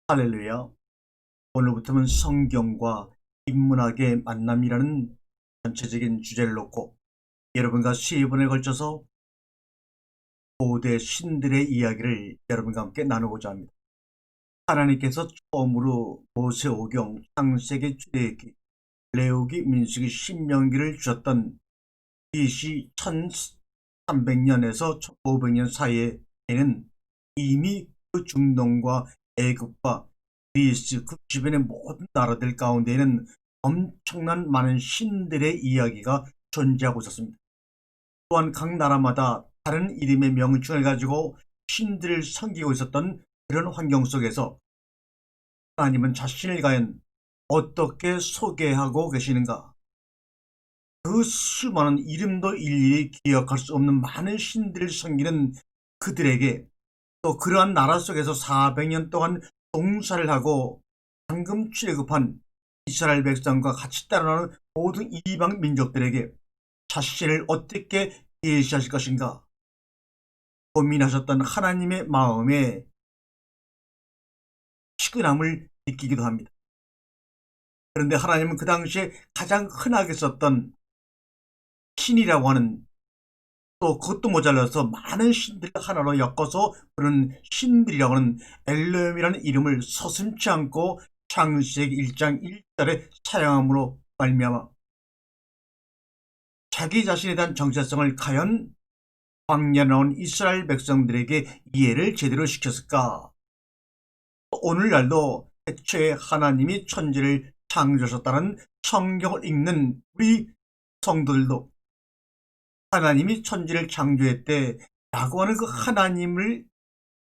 할렐루야. 오늘부터는 성경과 인문학의 만남이라는 전체적인 주제를 놓고 여러분과 3번에 걸쳐서 고대 신들의 이야기를 여러분과 함께 나누고자 합니다. 하나님께서 처음으로 모세오경, 창세기, 출애굽기, 레위기, 민수기, 신명기를 주셨던 BC 1300년에서 1500년 사이에는 이미 그 중동과 애굽과 그리스 그 주변의 모든 나라들 가운데에는 엄청난 많은 신들의 이야기가 존재하고 있었습니다. 또한 각 나라마다 다른 이름의 명칭을 가지고 신들을 섬기고 있었던 그런 환경 속에서 하나님은 자신을 과연 어떻게 소개하고 계시는가? 그 수많은 이름도 일일이 기억할 수 없는 많은 신들을 섬기는 그들에게, 또 그러한 나라 속에서 400년 동안 종살을 하고 방금 출애굽한 이스라엘 백성과 같이 따라오는 모든 이방 민족들에게 자신을 어떻게 계시하실 것인가 고민하셨던 하나님의 마음에 치근함을 느끼기도 합니다. 그런데 하나님은 그 당시에 가장 흔하게 썼던 신이라고 하는, 또 그것도 모자라서 많은 신들을 하나로 엮어서 부르는 신들이라고 하는 엘름이라는 이름을 서슴지 않고 창세기 1장 1절에 사용함으로 말미암아 자기 자신에 대한 정체성을 과연 광야에 나온 이스라엘 백성들에게 이해를 제대로 시켰을까? 오늘날도 애초에 하나님이 천지를 창조하셨다는 성경을 읽는 우리 성도들도 하나님이 천지를 창조했대 라고 하는 그 하나님을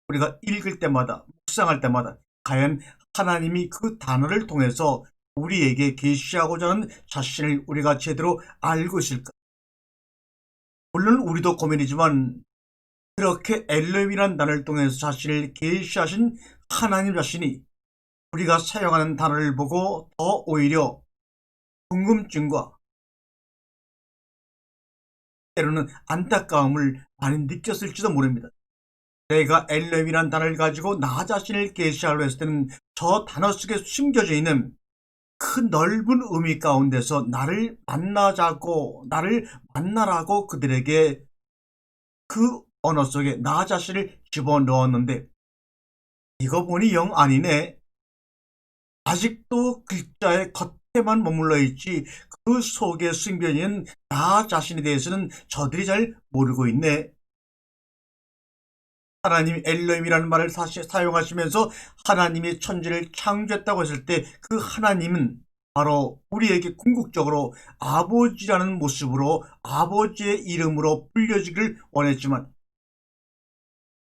우리가 읽을 때마다, 묵상할 때마다 과연 하나님이 그 단어를 통해서 우리에게 계시하고자 하는 자신을 우리가 제대로 알고 있을까? 물론 우리도 고민이지만 그렇게 엘렘이라는 단어를 통해서 자신을 계시하신 하나님 자신이 우리가 사용하는 단어를 보고 더 오히려 궁금증과 때로는 안타까움을 많이 느꼈을지도 모릅니다. 내가 엘렘이라는 단어를 가지고 나 자신을 계시하려 했을 때는 저 단어 속에 숨겨져 있는 그 넓은 의미 가운데서 나를 만나자고, 나를 만나라고 그들에게 그 언어 속에 나 자신을 집어넣었는데, 이거 보니 영 아니네. 아직도 글자의 겉에만 머물러 있지 그 속에 숨겨 있는 나 자신에 대해서는 저들이 잘 모르고 있네. 하나님이 엘로힘이라는 말을 다시 사용하시면서 하나님이 천지를 창조했다고 했을 때 그 하나님은 바로 우리에게 궁극적으로 아버지라는 모습으로 아버지의 이름으로 불려지기를 원했지만,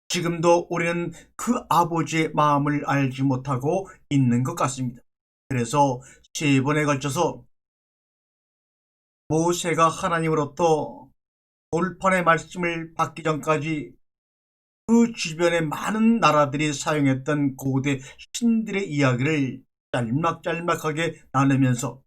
지금도 우리는 그 아버지의 마음을 알지 못하고 있는 것 같습니다. 그래서 3번에 걸쳐서 모세가 하나님으로부터 돌판의 말씀을 받기 전까지 그 주변의 많은 나라들이 사용했던 고대 신들의 이야기를 짤막짤막하게 나누면서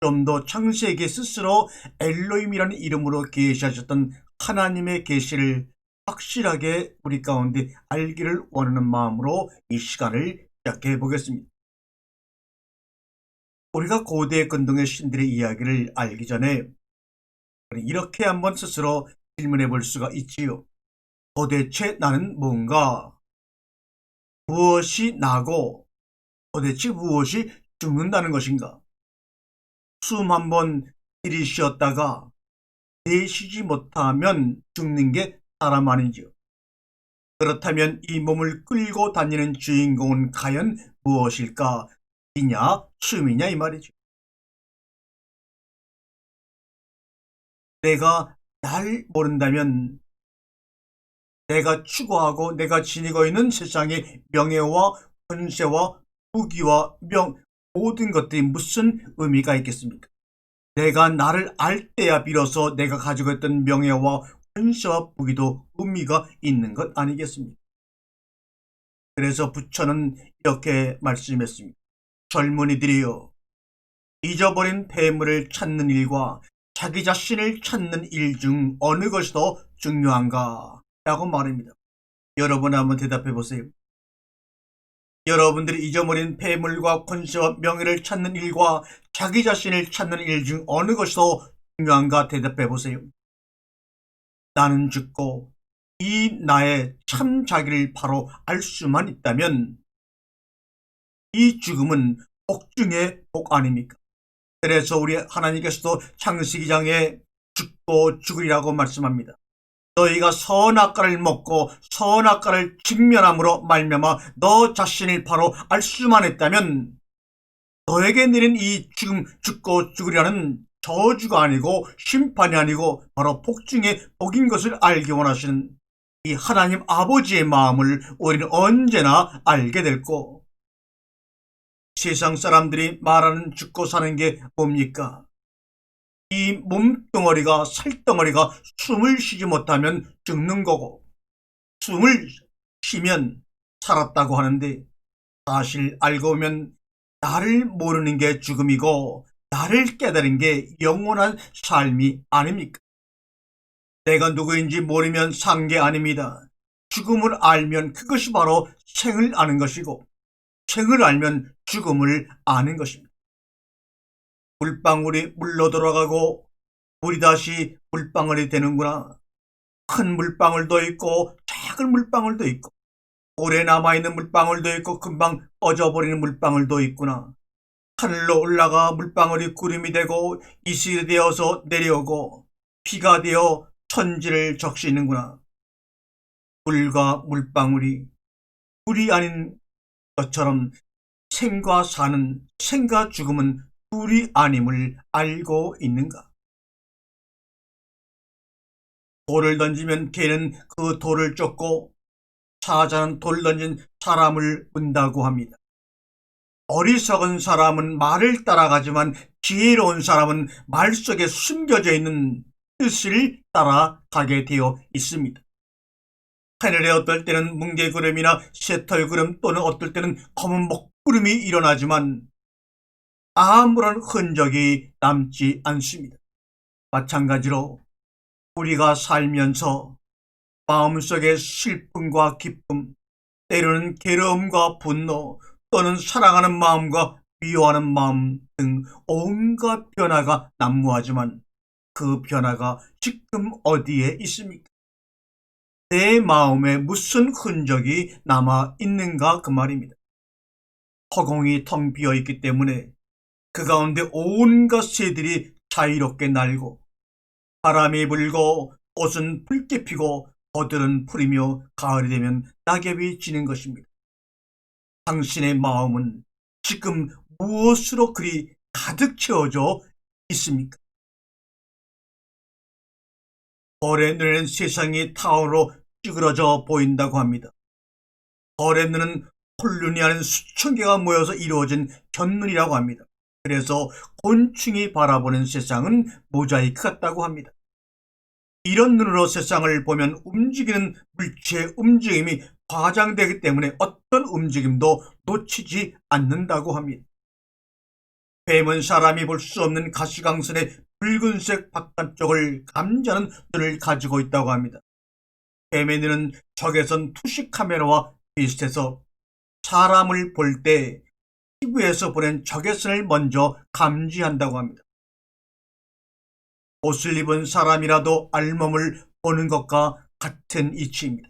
좀 더 창세기 스스로 엘로힘이라는 이름으로 계시하셨던 하나님의 계시를 확실하게 우리 가운데 알기를 원하는 마음으로 이 시간을 시작해 보겠습니다. 우리가 고대 근동의 신들의 이야기를 알기 전에 이렇게 한번 스스로 질문해 볼 수가 있지요. 도대체 나는 뭔가? 무엇이 나고 도대체 무엇이 죽는다는 것인가? 숨 한번 들이쉬었다가 내쉬지 못하면 죽는 게 사람 아닌지요? 그렇다면 이 몸을 끌고 다니는 주인공은 과연 무엇일까? 이냐 숨이냐 이 말이죠. 내가 날 모른다면 내가 추구하고 내가 지니고 있는 세상의 명예와 권세와 부귀와 모든 것들이 무슨 의미가 있겠습니까? 내가 나를 알 때야 비로소 내가 가지고 있던 명예와 권세와 부귀도 의미가 있는 것 아니겠습니까? 그래서 부처는 이렇게 말씀했습니다. 젊은이들이여, 잊어버린 폐물을 찾는 일과 자기 자신을 찾는 일 중 어느 것이 더 중요한가? 라고 말합니다. 여러분 한번 대답해 보세요. 여러분들이 잊어버린 폐물과 권세와 명예를 찾는 일과 자기 자신을 찾는 일 중 어느 것이 더 중요한가 대답해 보세요. 나는 죽고 이 나의 참 자기를 바로 알 수만 있다면 이 죽음은 복 중의 복 아닙니까? 그래서 우리 하나님께서도 창세기 장에 죽고 죽으리라고 말씀합니다. 너희가 선악과를 먹고 선악과를 직면함으로 말미암아 너 자신을 바로 알 수만 있다면 너에게 내린 이 지금 죽고 죽으리라는 저주가 아니고 심판이 아니고 바로 복 중의 복인 것을 알기 원하시는 이 하나님 아버지의 마음을 우리는 언제나 알게 될고, 세상 사람들이 말하는 죽고 사는 게 뭡니까? 이 몸뚱어리가 살덩어리가 숨을 쉬지 못하면 죽는 거고 숨을 쉬면 살았다고 하는데, 사실 알고 보면 나를 모르는 게 죽음이고 나를 깨달은 게 영원한 삶이 아닙니까? 내가 누구인지 모르면 산 게 아닙니다. 죽음을 알면 그것이 바로 생을 아는 것이고 생을 알면 죽음을 아는 것입니다. 물방울이 물로 돌아가고 물이 다시 물방울이 되는구나. 큰 물방울도 있고 작은 물방울도 있고 오래 남아있는 물방울도 있고 금방 꺼져버리는 물방울도 있구나. 하늘로 올라가 물방울이 구름이 되고 이슬이 되어서 내려오고 비가 되어 천지를 적시는구나. 물과 물방울이 불이 아닌 것처럼 생과 사는, 생과 죽음은 불이 아님을 알고 있는가? 돌을 던지면 개는 그 돌을 쫓고 사자는 돌 던진 사람을 문다고 합니다. 어리석은 사람은 말을 따라가지만 지혜로운 사람은 말 속에 숨겨져 있는 뜻을 따라가게 되어 있습니다. 하늘에 어떨 때는 뭉게구름이나 새털구름 또는 어떨 때는 검은 먹구름이 일어나지만 아무런 흔적이 남지 않습니다. 마찬가지로 우리가 살면서 마음속에 슬픔과 기쁨, 때로는 괴로움과 분노, 또는 사랑하는 마음과 미워하는 마음 등 온갖 변화가 난무하지만 그 변화가 지금 어디에 있습니까? 내 마음에 무슨 흔적이 남아 있는가 그 말입니다. 허공이 텅 비어 있기 때문에 그 가운데 온갖 새들이 자유롭게 날고 바람이 불고 꽃은 붉게 피고 버들은 풀이며 가을이 되면 낙엽이 지는 것입니다. 당신의 마음은 지금 무엇으로 그리 가득 채워져 있습니까? 벌의 눈에는 세상이 타오로 찌그러져 보인다고 합니다. 벌의 눈은 홀눈이 아닌 수천 개가 모여서 이루어진 견눈이라고 합니다. 그래서 곤충이 바라보는 세상은 모자이크 같다고 합니다. 이런 눈으로 세상을 보면 움직이는 물체의 움직임이 과장되기 때문에 어떤 움직임도 놓치지 않는다고 합니다. 뱀은 사람이 볼 수 없는 가시광선의 붉은색 바깥쪽을 감지하는 눈을 가지고 있다고 합니다. 뱀의 눈은 적외선 투시 카메라와 비슷해서 사람을 볼 때 피부에서 보낸 적외선을 먼저 감지한다고 합니다. 옷을 입은 사람이라도 알몸을 보는 것과 같은 이치입니다.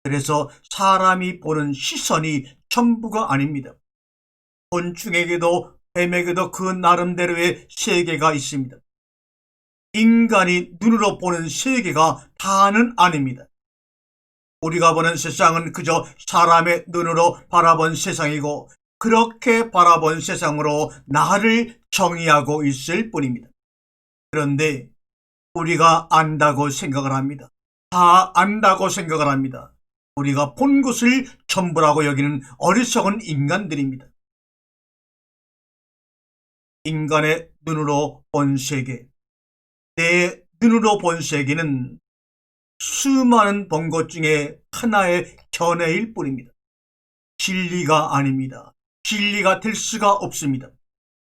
그래서 사람이 보는 시선이 전부가 아닙니다. 곤충에게도 뱀에게도 그 나름대로의 세계가 있습니다. 인간이 눈으로 보는 세계가 다는 아닙니다. 우리가 보는 세상은 그저 사람의 눈으로 바라본 세상이고 그렇게 바라본 세상으로 나를 정의하고 있을 뿐입니다. 그런데 우리가 안다고 생각을 합니다. 다 안다고 생각을 합니다. 우리가 본 것을 전부라고 여기는 어리석은 인간들입니다. 인간의 눈으로 본 세계, 내 눈으로 본 세계는 수많은 본 것 중에 하나의 견해일 뿐입니다. 진리가 아닙니다. 진리가 될 수가 없습니다.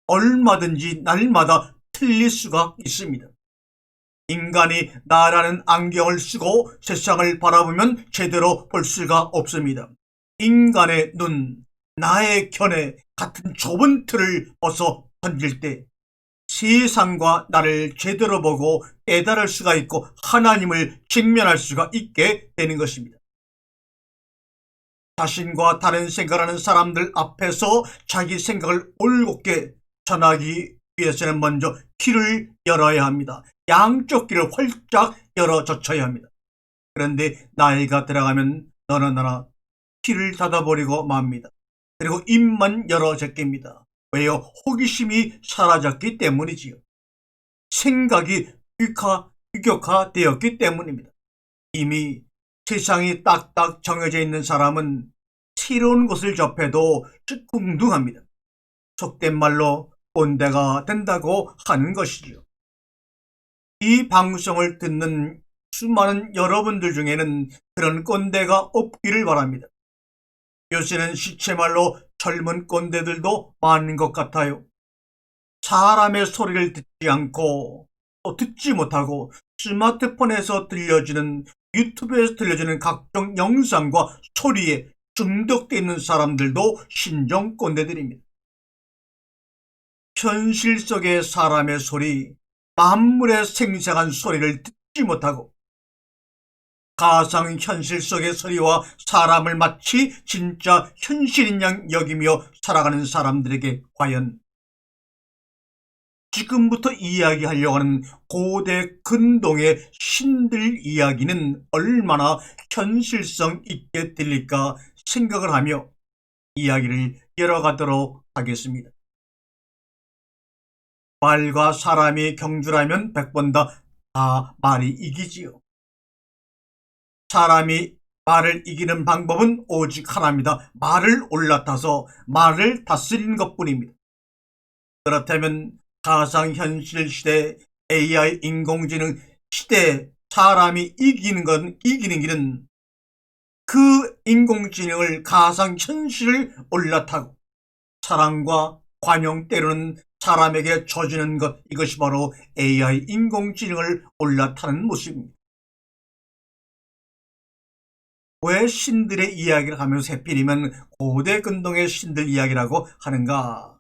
얼마든지 날마다 틀릴 수가 있습니다. 인간이 나라는 안경을 쓰고 세상을 바라보면 제대로 볼 수가 없습니다. 인간의 눈, 나의 견해 같은 좁은 틀을 벗어 던질 때 세상과 나를 제대로 보고 깨달을 수가 있고 하나님을 직면할 수가 있게 되는 것입니다. 자신과 다른 생각하는 사람들 앞에서 자기 생각을 올곧게 전하기 위해서는 먼저 귀를 열어야 합니다. 양쪽 귀를 활짝 열어 젖혀야 합니다. 그런데 나이가 들어가면 너나 나나 귀를 닫아버리고 맙니다. 그리고 입만 열어 제낍니다. 왜요? 호기심이 사라졌기 때문이지요. 생각이 규격화되었기 때문입니다. 이미 세상이 딱딱 정해져 있는 사람은 새로운 것을 접해도 시큰둥합니다. 속된 말로 꼰대가 된다고 하는 것이지요. 이 방송을 듣는 수많은 여러분들 중에는 그런 꼰대가 없기를 바랍니다. 요새는 시체말로 젊은 꼰대들도 많은 것 같아요. 사람의 소리를 듣지 않고 또 듣지 못하고 스마트폰에서 들려주는 유튜브에서 들려주는 각종 영상과 소리에 중독되어 있는 사람들도 신종 꼰대들입니다. 현실 속의 사람의 소리, 만물의 생생한 소리를 듣지 못하고 가상 현실 속의 소리와 사람을 마치 진짜 현실인 양 여기며 살아가는 사람들에게 과연 지금부터 이야기하려고 하는 고대 근동의 신들 이야기는 얼마나 현실성 있게 들릴까 생각을 하며 이야기를 이어가도록 하겠습니다. 말과 사람이 경주라면 100번 다 말이 이기지요. 사람이 말을 이기는 방법은 오직 하나입니다. 말을 올라타서 말을 다스리는 것뿐입니다. 그렇다면 가상현실 시대, AI 인공지능 시대에 사람이 이기는 길은 그 인공지능을 가상현실을 올라타고 사랑과 관용 때로는 사람에게 줘주는 것, 이것이 바로 AI 인공지능을 올라타는 모습입니다. 왜 신들의 이야기를 하면서 해필이면 고대 근동의 신들 이야기라고 하는가?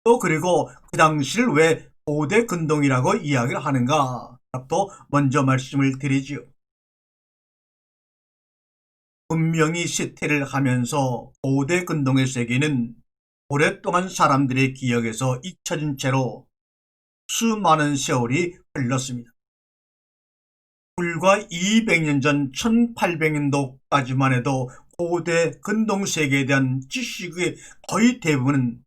또 그리고 그 당시를 왜 고대 근동이라고 이야기를 하는가? 또 먼저 말씀을 드리지요. 문명이 쇠퇴를 하면서 고대 근동의 세계는 오랫동안 사람들의 기억에서 잊혀진 채로 수많은 세월이 흘렀습니다. 불과 200년 전 1800년도까지만 해도 고대 근동 세계에 대한 지식의 거의 대부분은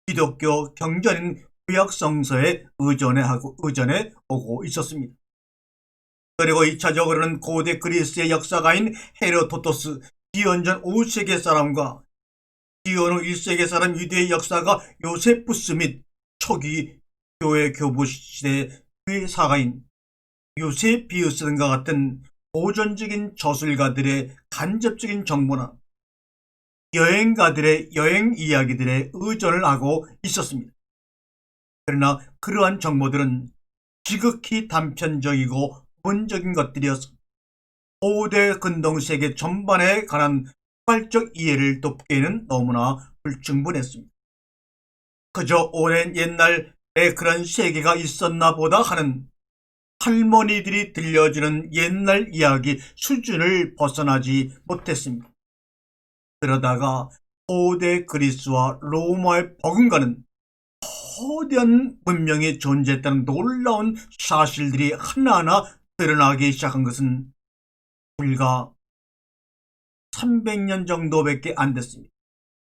기독교 경전인 구약 성서에 의존해 오고 있었습니다. 그리고 2차적으로는 고대 그리스의 역사가인 헤로도토스, 기원전 5세기 사람과 기원 후 1세기 사람 유대의 역사가 요세푸스 및 초기 교회 교부 시대 사가인 요세비우스 등과 같은 고전적인 저술가들의 간접적인 정보나 여행가들의 여행 이야기들에 의존을 하고 있었습니다. 그러나 그러한 정보들은 지극히 단편적이고 부분적인 것들이어서 고대 근동세계 전반에 관한 포괄적 이해를 돕기에는 너무나 불충분했습니다. 그저 오랜 옛날에 그런 세계가 있었나 보다 하는 할머니들이 들려주는 옛날 이야기 수준을 벗어나지 못했습니다. 그러다가 고대 그리스와 로마의 버금가는 거대한 문명이 존재했다는 놀라운 사실들이 하나하나 드러나기 시작한 것은 불과 300년 정도밖에 안 됐습니다.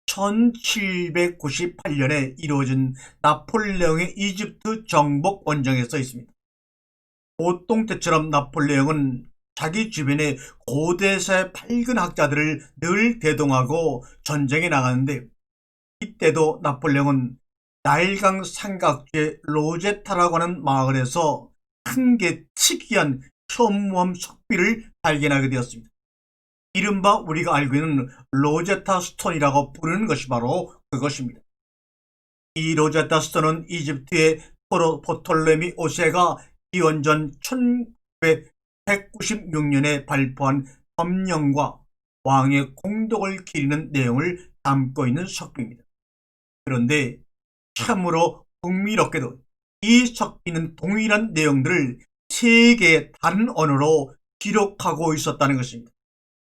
1798년에 이루어진 나폴레옹의 이집트 정복 원정에 써 있습니다. 보통 때처럼 나폴레옹은 자기 주변에 고대사의 밝은 학자들을 늘 대동하고 전쟁에 나가는데, 이때도 나폴레옹은 나일강 삼각지의 로제타라고 하는 마을에서 큰 게 특이한 현무암 석비를 발견하게 되었습니다. 이른바 우리가 알고 있는 로제타 스톤이라고 부르는 것이 바로 그것입니다. 이 로제타 스톤은 이집트의 포톨레미 5세가 기원전 1996년에 발표한 법령과 왕의 공덕을 기리는 내용을 담고 있는 석비입니다. 그런데 참으로 흥미롭게도 이 석비는 동일한 내용들을 세 개의 다른 언어로 기록하고 있었다는 것입니다.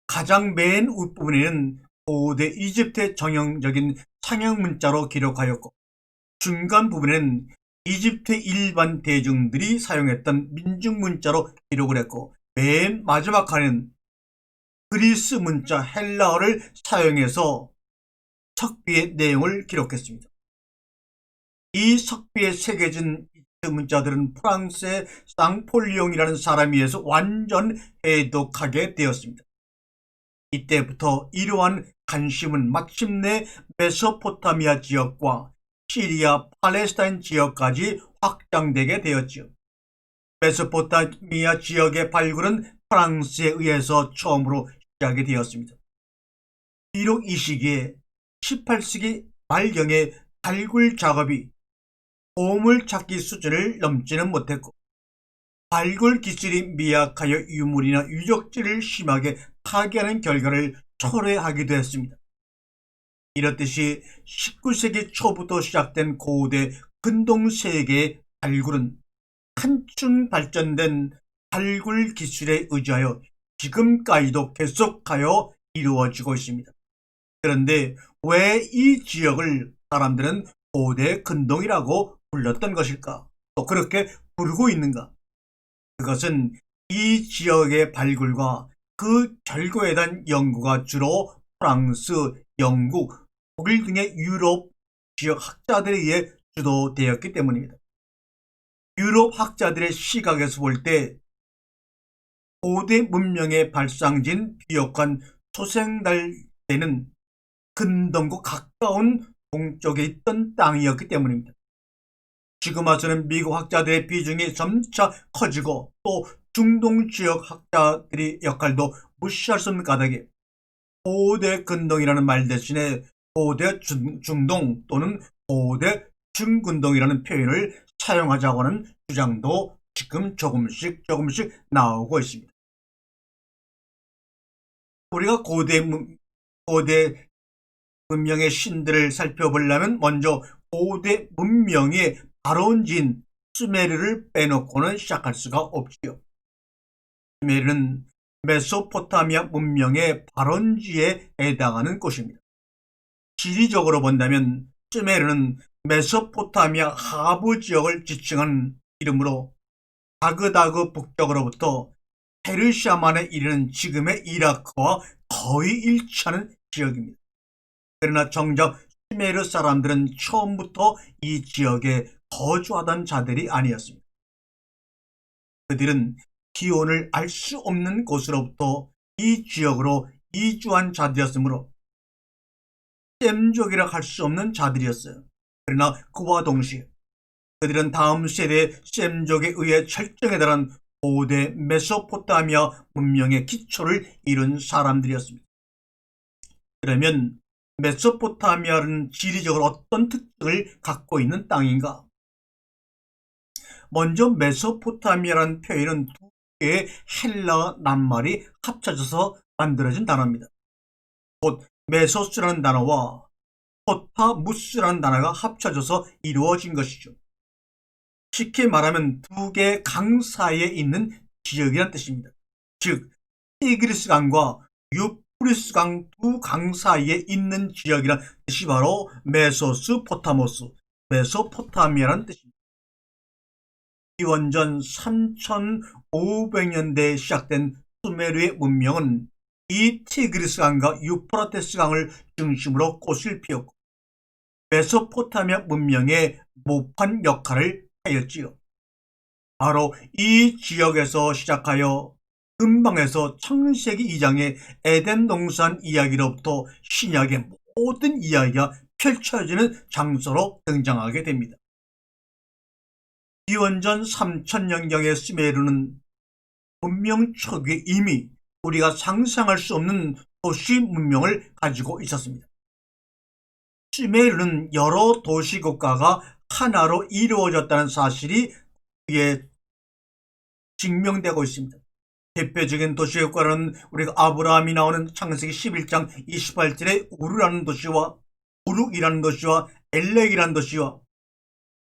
가장 맨 윗부분에는 고대 이집트의 정형적인 상형 문자로 기록하였고, 중간 부분에는 이집트 일반 대중들이 사용했던 민중 문자로 기록을 했고, 맨 마지막 칸에는 그리스 문자 헬라어를 사용해서 석비의 내용을 기록했습니다. 이 석비에 새겨진 이집트 문자들은 프랑스의 쌍폴리옹이라는 사람에 의해서 완전 해독하게 되었습니다. 이때부터 이러한 관심은 마침내 메소포타미아 지역과 시리아, 팔레스타인 지역까지 확장되게 되었지요. 메소포타미아 지역의 발굴은 프랑스에 의해서 처음으로 시작이 되었습니다. 비록 이 시기에 18세기 말경의 발굴 작업이 보물찾기 수준을 넘지는 못했고, 발굴 기술이 미약하여 유물이나 유적지를 심하게 파괴하는 결과를 초래하기도 했습니다. 이렇듯이 19세기 초부터 시작된 고대 근동세계의 발굴은 한층 발전된 발굴 기술에 의지하여 지금까지도 계속하여 이루어지고 있습니다. 그런데 왜 이 지역을 사람들은 고대 근동이라고 불렀던 것일까? 또 그렇게 부르고 있는가? 그것은 이 지역의 발굴과 그 결과에 대한 연구가 주로 프랑스, 영국, 독일 등의 유럽 지역 학자들에 의해 주도되었기 때문입니다. 유럽 학자들의 시각에서 볼 때 고대 문명의 발상지인 비옥한 초생달대는 근동과 가까운 동쪽에 있던 땅이었기 때문입니다. 지금 와서는 미국 학자들의 비중이 점차 커지고, 또 중동 지역 학자들의 역할도 무시할 수 없는 까닭에 고대 근동이라는 말 대신에 고대 중동 또는 고대 중근동이라는 표현을 사용하자고 하는 주장도 지금 조금씩 나오고 있습니다. 우리가 고대 문명의 신들을 살펴보려면 먼저 고대 문명의 발원지인 수메르를 빼놓고는 시작할 수가 없지요. 수메르는 메소포타미아 문명의 발원지에 해당하는 곳입니다. 지리적으로 본다면 수메르는 메소포타미아 하부 지역을 지칭하는 이름으로 바그다드 북쪽으로부터 페르시아만에 이르는 지금의 이라크와 거의 일치하는 지역입니다. 그러나 정작 수메르 사람들은 처음부터 이 지역에 거주하던 자들이 아니었습니다. 그들은 기온을 알 수 없는 곳으로부터 이 지역으로 이주한 자들이었으므로 셈족이라 할 수 없는 자들이었어요. 그러나 그와 동시에 그들은 다음 세대의 셈족에 의해 철정에 달한 고대 메소포타미아 문명의 기초를 이룬 사람들이었습니다. 그러면 메소포타미아는 지리적으로 어떤 특징을 갖고 있는 땅인가? 먼저 메소포타미아라는 표현은 두 개의 헬라 낱말이 합쳐져서 만들어진 단어입니다. 곧 메소스라는 단어와 포타무스라는 단어가 합쳐져서 이루어진 것이죠. 쉽게 말하면 두 개의 강 사이에 있는 지역이란 뜻입니다. 즉 티그리스 강과 유프리스 강 두 강 사이에 있는 지역이란 뜻이 바로 메소스포타모스, 메소포타미아라는 뜻입니다. 기원전 3500년대에 시작된 수메르의 문명은 이 티그리스 강과 유프라테스 강을 중심으로 꽃을 피웠고, 메소포타미아 문명의 모판 역할을 하였지요. 바로 이 지역에서 시작하여 근방에서 창세기 2장의 에덴 동산 이야기로부터 신약의 모든 이야기가 펼쳐지는 장소로 등장하게 됩니다. 기원전 3000년경의 수메르는 문명 초기에 이미 우리가 상상할 수 없는 도시 문명을 가지고 있었습니다. 수메르는 여러 도시 국가가 하나로 이루어졌다는 사실이 그에 증명되고 있습니다. 대표적인 도시의 국가는 우리가 아브라함이 나오는 창세기 11장 28절에 우르라는 도시와 우룩이라는 도시와 엘렉이라는 도시와,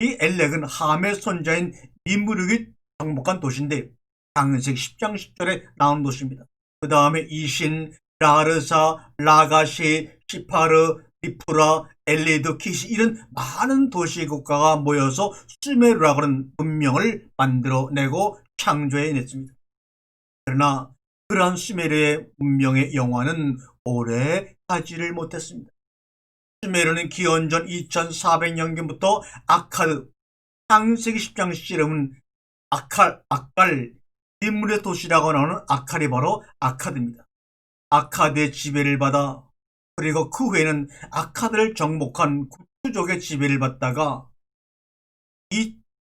이 엘렉은 함의 손자인 니무르기 정복한 도시인데 창세기 10장 10절에 나오는 도시입니다. 그 다음에 이신, 라르사, 라가시, 시파르, 리프라, 엘리드, 키시, 이런 많은 도시 국가가 모여서 수메르라고 하는 문명을 만들어내고 창조해냈습니다. 그러나 그러한 수메르의 문명의 영화는 오래 가지를 못했습니다. 수메르는 기원전 2400년경부터 아카드, 창세기 10장 시점은 아칼, 인물의 도시라고 나오는 아칼이 바로 아카드입니다. 아카드의 지배를 받아, 그리고 그 후에는 아카드를 정복한 구트족의 지배를 받다가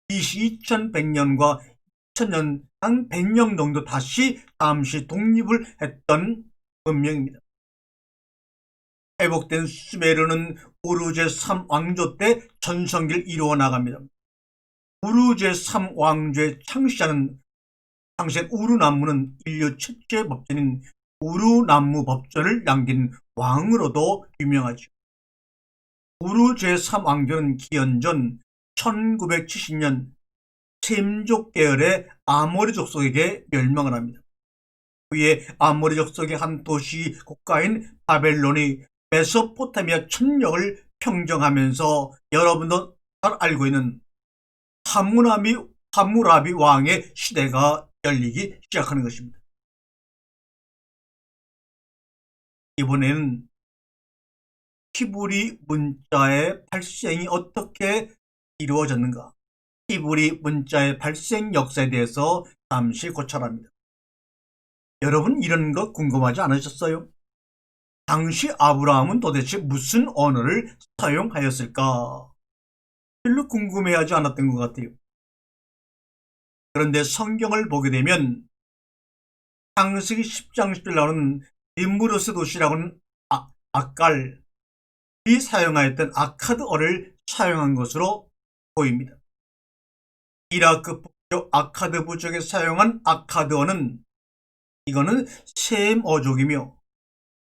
2100년과 2000년 한 100년 정도 다시 잠시 독립을 했던 문명입니다. 회복된 수메르는 우르 제3왕조 때 전성기를 이루어 나갑니다. 우르 제3왕조의 창시자는 당시엔 우르남무는 인류 최초의 법전인 우르남무 법전을 남긴 왕으로도 유명하죠. 우르 제3왕조는 기원전 1970년 셈족 계열의 아모리 족속에게 멸망을 합니다. 그의 아모리 족속의 한 도시 국가인 바벨론이 메소포타미아 천령을 평정하면서 여러분도 잘 알고 있는 하무라비 왕의 시대가 열리기 시작하는 것입니다. 이번에는 히브리 문자의 발생이 어떻게 이루어졌는가, 히브리 문자의 발생 역사에 대해서 잠시 고찰합니다. 여러분, 이런 거 궁금하지 않으셨어요? 당시 아브라함은 도대체 무슨 언어를 사용하였을까? 별로 궁금해하지 않았던 것 같아요. 그런데 성경을 보게 되면 창세기 10장 10절 나오는 니무르스 도시라고는 아칼이 사용하였던 아카드어를 사용한 것으로 보입니다. 이라크 북쪽 아카드 부족에 사용한 아카드어는, 이거는 셈어족이며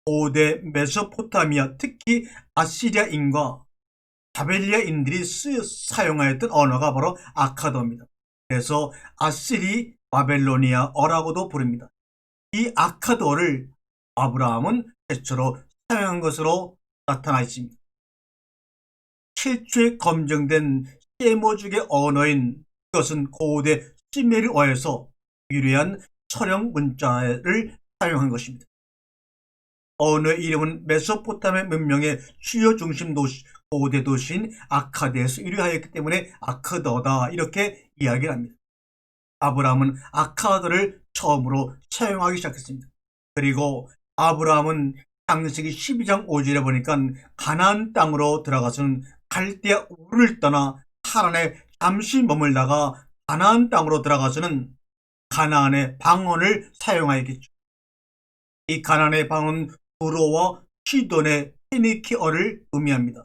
고대 메소포타미아, 특히 아시리아인과 바벨리아인들이 사용하였던 언어가 바로 아카드어입니다. 그래서 아시리 바벨로니아어라고도 부릅니다. 이 아카드어를 아브라함은 최초로 사용한 것으로 나타나 있습니다. 최초에 검증된 셈어족의 언어인 이것은 고대 시메르어에서 유래한 서령 문자를 사용한 것입니다. 언어의 이름은 메소포타미아 문명의 주요 중심 도시, 고대 도시인 아카드에서 유래하였기 때문에 아카드어다, 이렇게 이야기를 합니다. 아브라함은 아카드를 처음으로 사용하기 시작했습니다. 그리고 아브라함은 창세기 12장 5절에 보니까 가나안 땅으로 들어가서는 갈대아 우르를 떠나 하란에 잠시 머물다가 가나안 땅으로 들어가서는 가나안의 방언을 사용하였겠죠. 이 가나안의 방언은 두로와 시돈의 페니키어를 의미합니다.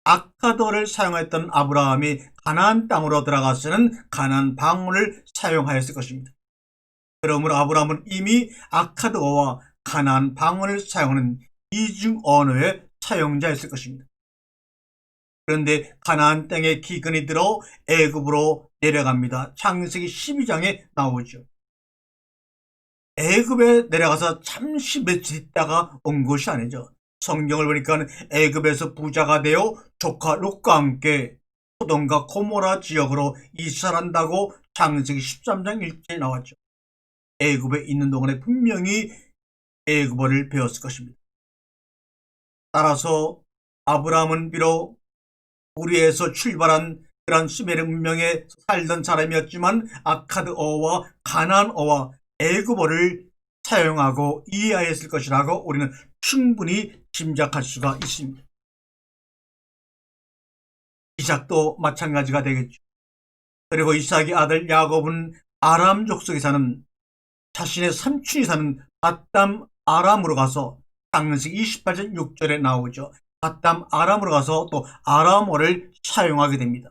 아카드어를 사용했던 아브라함이 가나안 땅으로 들어가서는 가나안 방언을 사용하였을 것입니다. 그러므로 아브라함은 이미 아카드어와 가나안 방언을 사용하는 이중 언어의 사용자였을 것입니다. 그런데 가나안 땅에 기근이 들어 애굽으로 내려갑니다. 창세기 12장에 나오죠. 애굽에 내려가서 잠시 며칠 있다가 온 것이 아니죠. 성경을 보니까 애굽에서 부자가 되어 조카 롯과 함께 소돔과 고모라 지역으로 이사한다고 창세기 13장 1절에 나왔죠. 애굽에 있는 동안에 분명히 애굽어를 배웠을 것입니다. 따라서 아브라함은 비록 우리에서 출발한 그런 수메르 문명에 살던 사람이었지만 아카드어와 가나안어와 애굽어를 사용하고 이해하였을 것이라고 우리는 충분히 짐작할 수가 있습니다. 이삭도 마찬가지가 되겠죠. 그리고 이삭의 아들 야곱은 아람 족속에 사는 자신의 삼촌이 사는 바담 아람으로 가서 창세기 28장 6절에 나오죠. 바담 아람으로 가서 또 아람어를 사용하게 됩니다.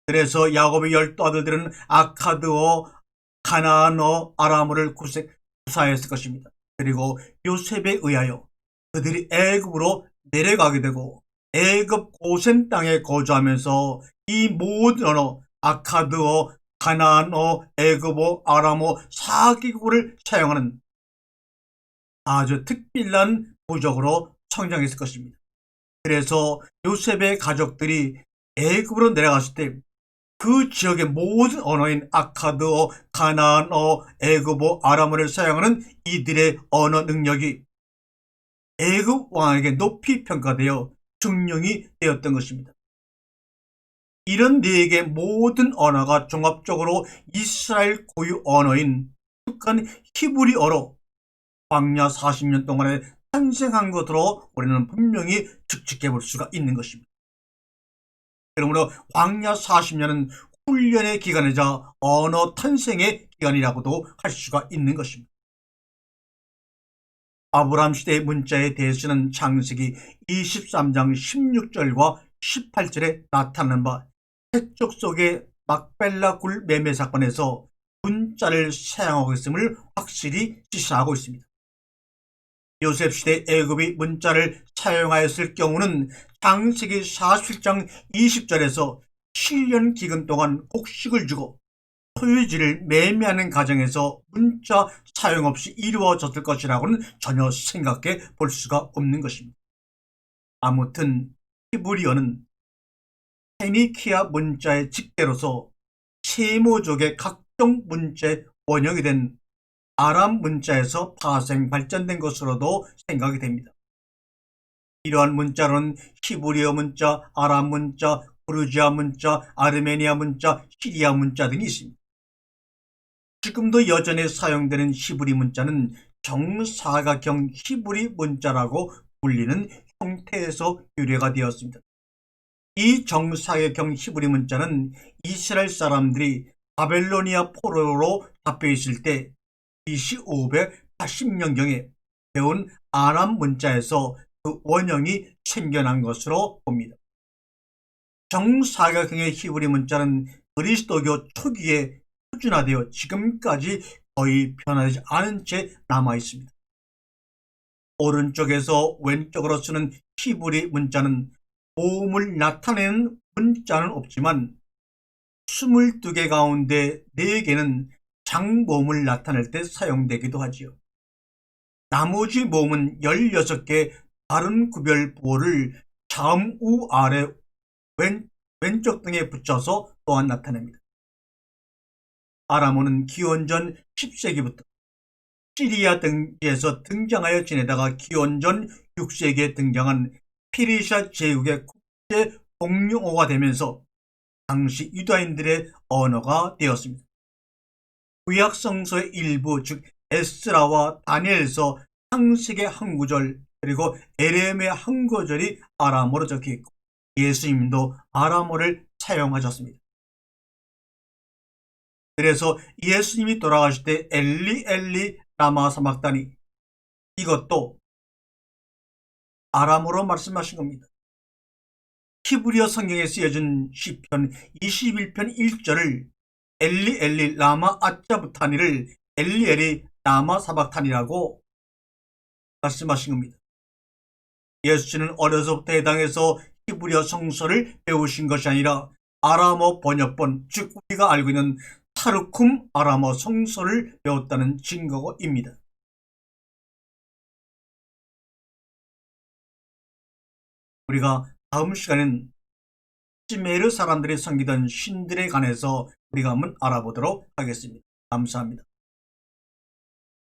그래서 야곱의 12 아들들은 아카드어, 가나안어 아람어를 구사했을 것입니다. 그리고 요셉에 의하여 그들이 애굽으로 내려가게 되고 애굽 고센 땅에 거주하면서 이 모든 언어, 아카드어, 가나안어, 애굽어, 아람어 4개국어를 사용하는 아주 특별한 부족으로 성장했을 것입니다. 그래서 요셉의 가족들이 애굽으로 내려갔을 때 그 지역의 모든 언어인 아카드어, 가나안어, 애굽어, 아람어를 사용하는 이들의 언어 능력이 애굽 왕에게 높이 평가되어 증명이 되었던 것입니다. 이런 네 개의 모든 언어가 종합적으로 이스라엘 고유 언어인 북한 히브리어로 광야 40년 동안에 탄생한 것으로 우리는 분명히 측측해 볼 수가 있는 것입니다. 그러므로 광야 40년은 훈련의 기간이자 언어 탄생의 기간이라고도 할 수가 있는 것입니다. 아브라함 시대의 문자에 대해서는 창세기 23장 16절과 18절에 나타나는 바 해적 속의 막벨라 굴 매매 사건에서 문자를 사용하고 있음을 확실히 지시하고 있습니다. 요셉 시대 애굽이 문자를 사용하였을 경우는 창세기 47장 20절에서 7년 기간 동안 곡식을 주고 소유지를 매매하는 과정에서 문자 사용 없이 이루어졌을 것이라고는 전혀 생각해 볼 수가 없는 것입니다. 아무튼 히브리어는 페니키아 문자의 직대로서 세모족의 각종 문자의 원형이 된 아람 문자에서 파생 발전된 것으로도 생각이 됩니다. 이러한 문자로는 히브리어 문자, 아람 문자, 부르지아 문자, 아르메니아 문자, 시리아 문자 등이 있습니다. 지금도 여전히 사용되는 히브리 문자는 정사각형 히브리 문자라고 불리는 형태에서 유래가 되었습니다. 이 정사각형 히브리 문자는 이스라엘 사람들이 바벨로니아 포로로 잡혀 있을 때 BC 580년경에 배운 아람 문자에서 그 원형이 생겨난 것으로 봅니다. 정사각형의 히브리 문자는 그리스도교 초기에 표준화되어 지금까지 거의 변하지 않은 채 남아 있습니다. 오른쪽에서 왼쪽으로 쓰는 히브리 문자는 모음을 나타내는 문자는 없지만 22개 가운데 4개는 장모음을 나타낼 때 사용되기도 하지요. 나머지 모음은 16개 다른 구별 부호를 좌우 아래 왼쪽 등에 붙여서 또한 나타냅니다. 아람어는 기원전 10세기부터 시리아 등지에서 등장하여 지내다가 기원전 6세기에 등장한 페르시아 제국의 국제 공용어가 되면서 당시 유다인들의 언어가 되었습니다. 구약 성서의 일부 즉 에스라와 다니엘서 창세기 한 구절 그리고 에레미야 한 구절이 아람어로 적혀있고 예수님도 아람어를 사용하셨습니다. 그래서 예수님이 돌아가실 때 엘리 엘리 라마 사막다니 이것도 아람어로 말씀하신 겁니다. 히브리어 성경에 쓰여진 시편 21편 1절을 엘리 엘리 라마 아짜부타니를 엘리 엘리 라마 사박타니라고 말씀하신 겁니다. 예수님은 어려서부터 해당해서 히브리어 성서를 배우신 것이 아니라 아람어 번역본 즉 우리가 알고 있는 타르쿰 아람어 성서를 배웠다는 증거입니다. 우리가 다음 시간엔 시메르 사람들이 섬기던 신들에 관해서 우리가 한번 알아보도록 하겠습니다. 감사합니다.